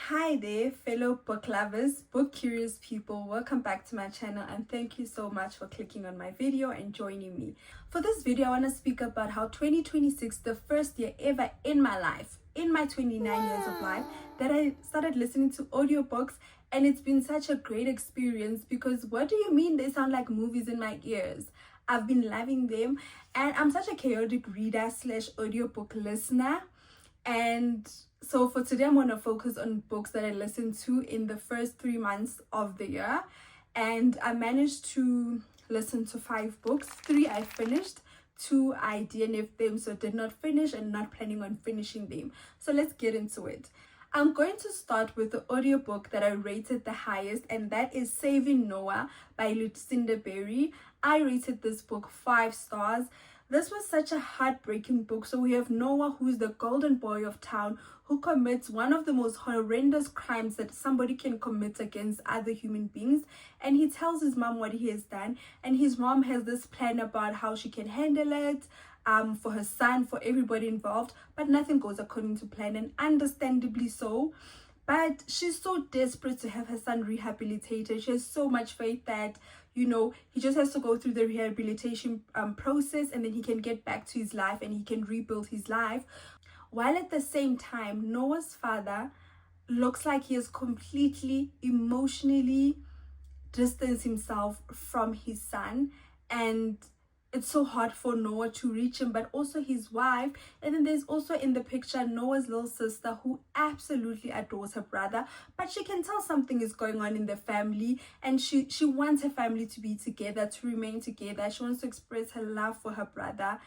Hi there, fellow book lovers, book curious people. Welcome back to my channel and thank you so much for clicking on my video and joining me. For this video, I want to speak about how 2026, the first year ever in my life, in my 29 years of life, that I started listening to audiobooks, and it's been such a great experience because what do you mean they sound like movies in my ears? I've been loving them, and I'm such a chaotic reader slash audiobook listener. And so for today, I'm going to focus on books that I listened to in the first 3 months of the year. And I managed to listen to 5 books. 3 I finished, 2 I DNF'd them, so did not finish and not planning on finishing them. So let's get into it. I'm going to start with the audiobook that I rated the highest, and that is Saving Noah by Lucinda. I rated this book 5 stars. This was such a heartbreaking book. So we have Noah, who's the golden boy of town, who commits one of the most horrendous crimes that somebody can commit against other human beings. And he tells his mom what he has done. And his mom has this plan about how she can handle it, for her son, for everybody involved. But nothing goes according to plan, and understandably so. But she's so desperate to have her son rehabilitated. She has so much faith that, you know, he just has to go through the rehabilitation process, and then he can get back to his life and he can rebuild his life. While at the same time, Noah's father looks like he has completely emotionally distanced himself from his son, and it's so hard for Noah to reach him, but also his wife. And then there's also in the picture Noah's little sister, who absolutely adores her brother, but she can tell something is going on in the family, and she wants her family to be together, to remain together. She wants to express her love for her brother.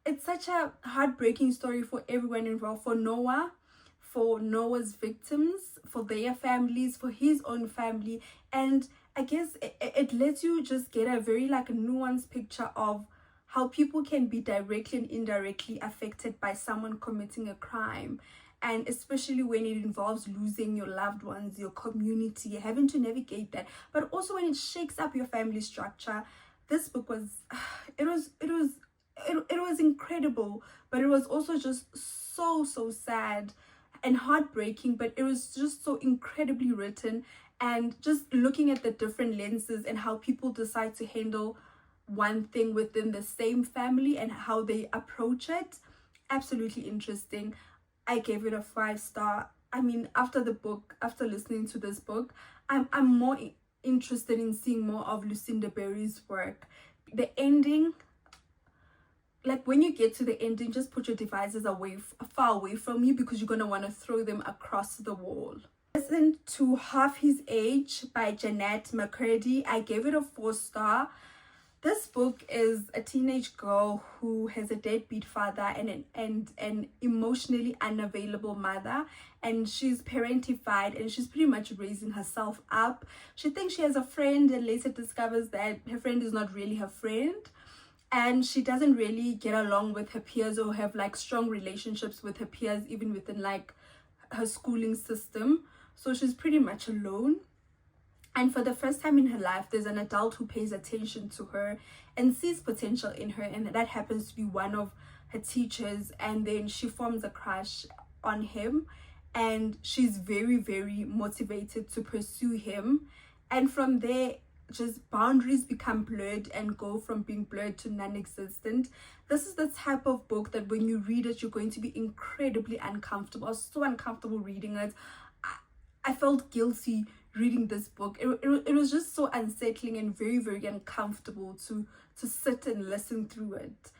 It's such a heartbreaking story for everyone involved, for Noah, for Noah's victims, for their families, for his own family. And I guess it lets you just get a very nuanced picture of how people can be directly and indirectly affected by someone committing a crime, and especially when it involves losing your loved ones, your community, having to navigate that, but also when it shakes up your family structure. This book was it was incredible, but it was also just so sad and heartbreaking, but it was just so incredibly written. And just looking at the different lenses and how people decide to handle one thing within the same family and how they approach it, absolutely interesting. I gave it a 5 star. I mean, after listening to this book, I'm more interested in seeing more of Lucinda Berry's work. The ending, when you get to the ending, just put your devices far away from you, because you're going to want to throw them across the wall. Listen to Half His Age by Jennette, McCurdy. I gave it a 4 star. This book is a teenage girl who has a deadbeat father and an emotionally unavailable mother, and she's parentified and she's pretty much raising herself up. She thinks she has a friend and later discovers that her friend is not really her friend, and she doesn't really get along with her peers or have strong relationships with her peers, even within her schooling system. So she's pretty much alone. And for the first time in her life, there's an adult who pays attention to her and sees potential in her, and that happens to be one of her teachers. And then she forms a crush on him, and she's very, very motivated to pursue him. And from there, just boundaries become blurred and go from being blurred to non-existent. This is the type of book that when you read it, you're going to be incredibly uncomfortable. I was so uncomfortable reading it. I felt guilty reading this book. It was just so unsettling and very, very uncomfortable to sit and listen through it.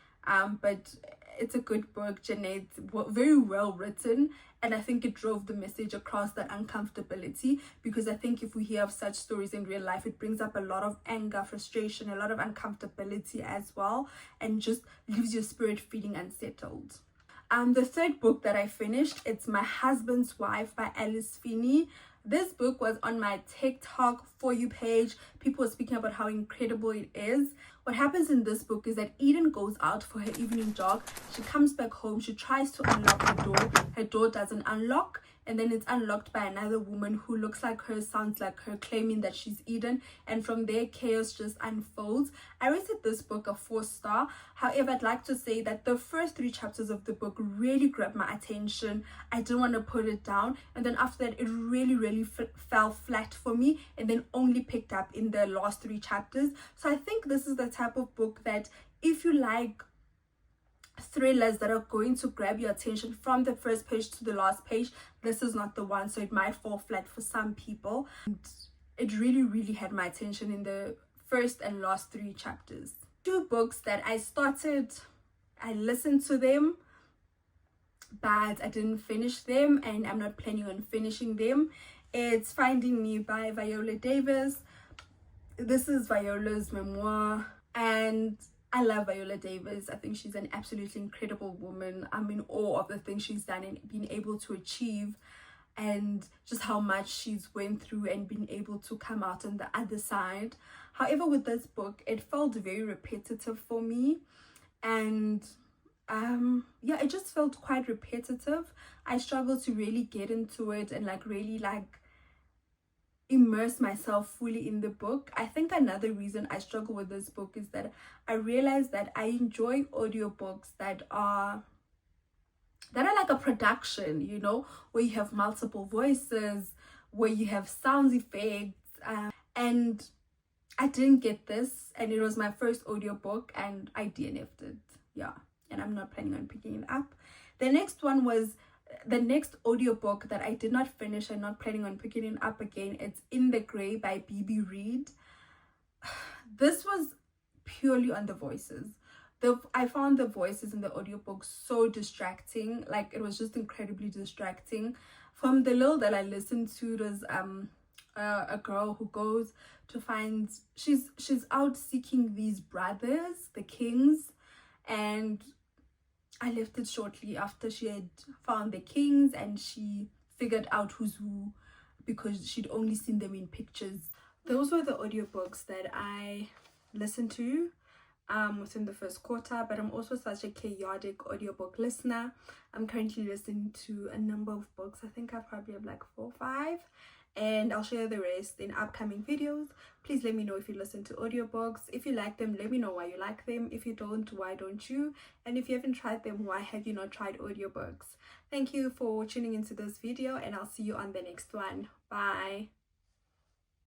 But it's a good book. Jennette, very well written, and I think it drove the message across, that uncomfortability, because I think if we hear of such stories in real life, it brings up a lot of anger, frustration, a lot of uncomfortability as well, and just leaves your spirit feeling unsettled. The third book that I finished, it's My Husband's Wife by Feeney. This book was on my TikTok For You page. People were speaking about how incredible it is. What happens in this book is that Eden goes out for her evening jog. She comes back home. She tries to unlock her door. Her door doesn't unlock. and then it's unlocked by another woman who looks like her, sounds like her, claiming that she's Eden, and from there chaos just unfolds. I rated this book a 4-star. However, I'd like to say that the first 3 chapters of the book really grabbed my attention. I didn't want to put it down, and then after that it really fell flat for me, and then only picked up in the last 3 chapters. So I think this is the type of book that if you like thrillers that are going to grab your attention from the first page to the last page, this is not the one. So it might fall flat for some people. And it really had my attention in the first and last 3 chapters. 2 books that I started, I listened to them, but I didn't finish them, and I'm not planning on finishing them. It's Finding Me by Viola Davis. This is Viola's memoir, and I love Viola Davis. I think she's an absolutely incredible woman. I'm in awe of the things she's done and been able to achieve, and just how much she's went through and been able to come out on the other side. However, with this book, it felt very repetitive for me, and yeah, it just felt quite repetitive. I struggled to really get into it and really immerse myself fully in the book. I think another reason I struggle with this book is that I realized that I enjoy audiobooks that are like a production, you know, where you have multiple voices, where you have sound effects, and I didn't get this, and it was my first audiobook, and I DNF'd it. Yeah, and I'm not planning on picking it up. The next audiobook that I did not finish and not planning on picking it up again. It's In the Grey by Reid. This was purely on the voices. I found the voices in the audiobook so distracting. Like, it was just incredibly distracting. From the little that I listened to, there's a girl who goes to find, she's out seeking these brothers, the kings, and I left it shortly after she had found the kings, and she figured out who's who because she'd only seen them in pictures. Those were the audiobooks that I listened to within the first quarter, but I'm also such a chaotic audiobook listener. I'm currently listening to a number of books. I think I probably have like 4 or 5, and I'll share the rest in upcoming videos. Please let me know if you listen to audiobooks. If you like them, let me know why you like them. If you don't, why don't you? And if you haven't tried them, why have you not tried audiobooks? Thank you for tuning into this video, and I'll see you on the next one. Bye.